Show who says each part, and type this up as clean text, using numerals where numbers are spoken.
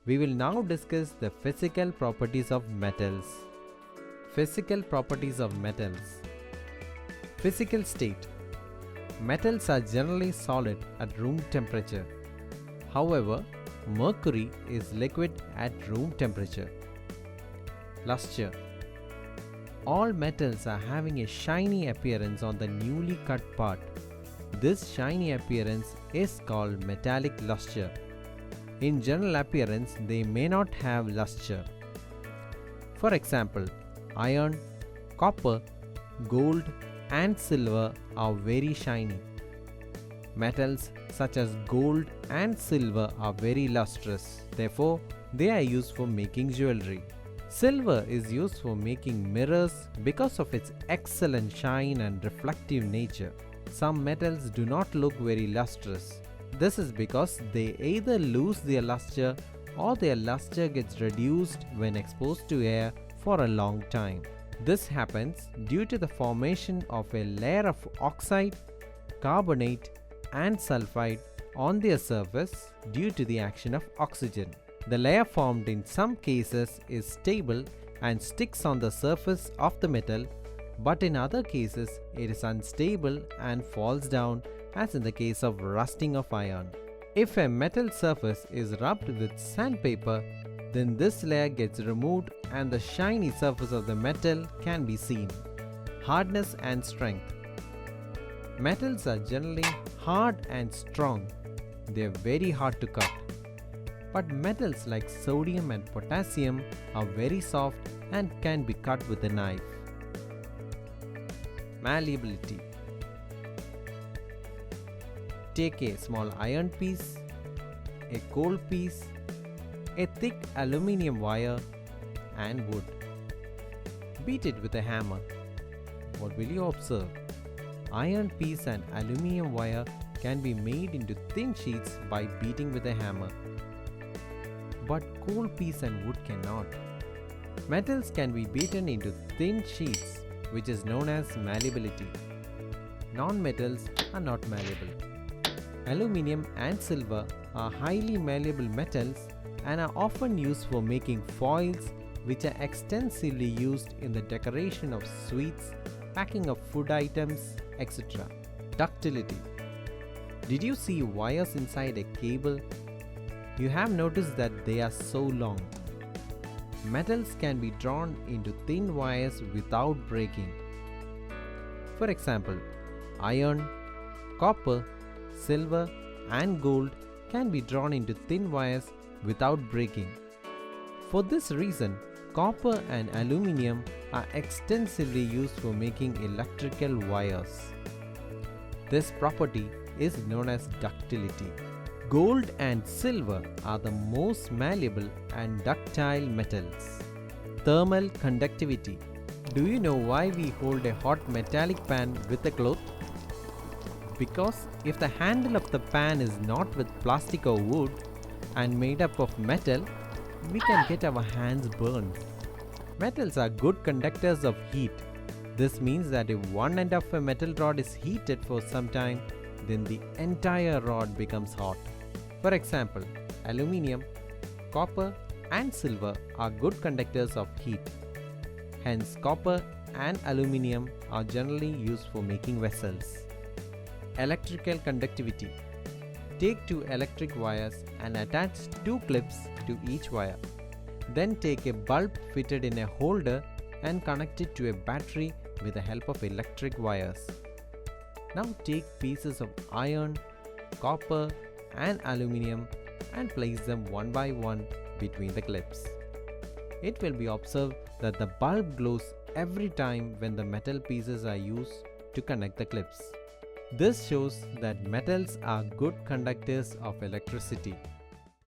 Speaker 1: We will now discuss the physical properties of metals. Physical properties of metals. Physical state. Metals are generally solid at room temperature. However, mercury is liquid at room temperature. Luster. All metals are having a shiny appearance on the newly cut part. This shiny appearance is called metallic luster. In general appearance, they may not have luster. For example, iron, copper, gold, and silver are very shiny. Metals such as gold and silver are very lustrous. Therefore, they are used for making jewelry. Silver is used for making mirrors because of its excellent shine and reflective nature. Some metals do not look very lustrous. This is because they either lose their luster or their luster gets reduced when exposed to air for a long time. This happens due to the formation of a layer of oxide, carbonate, and sulfide on their surface due to the action of oxygen. The layer formed in some cases is stable and sticks on the surface of the metal, but in other cases it is unstable and falls down, as in the case of rusting of iron. If a metal surface is rubbed with sandpaper, then this layer gets removed and the shiny surface of the metal can be seen. Hardness and strength. Metals are generally hard and strong. They are very hard to cut. But metals like sodium and potassium are very soft and can be cut with a knife. Malleability. Take a small iron piece, a coal piece, a thick aluminium wire, and wood. Beat it with a hammer. What will you observe? Iron piece and aluminium wire can be made into thin sheets by beating with a hammer. But coal piece and wood cannot. Metals can be beaten into thin sheets, which is known as malleability. Non-metals are not malleable. Aluminium and silver are highly malleable metals and are often used for making foils, which are extensively used in the decoration of sweets, packing of food items, etc. Ductility. Did you see wires inside a cable? You have noticed that they are so long. Metals can be drawn into thin wires without breaking. For example, iron, copper, silver, and gold can be drawn into thin wires without breaking. For this reason, copper and aluminium are extensively used for making electrical wires. This property is known as ductility. Gold and silver are the most malleable and ductile metals. Thermal conductivity. Do you know why we hold a hot metallic pan with a cloth? Because if the handle of the pan is not with plastic or wood and made up of metal, we can get our hands burned. Metals are good conductors of heat. This means that if one end of a metal rod is heated for some time, then the entire rod becomes hot. For example, aluminium, copper, and silver are good conductors of heat. Hence, copper and aluminium are generally used for making vessels. Electrical conductivity. Take two electric wires and attach two clips to each wire. Then take a bulb fitted in a holder and connect it to a battery with the help of electric wires. Now take pieces of iron, copper, and aluminium and place them one by one between the clips. It will be observed that the bulb glows every time when the metal pieces are used to connect the clips. This shows that metals are good conductors of electricity.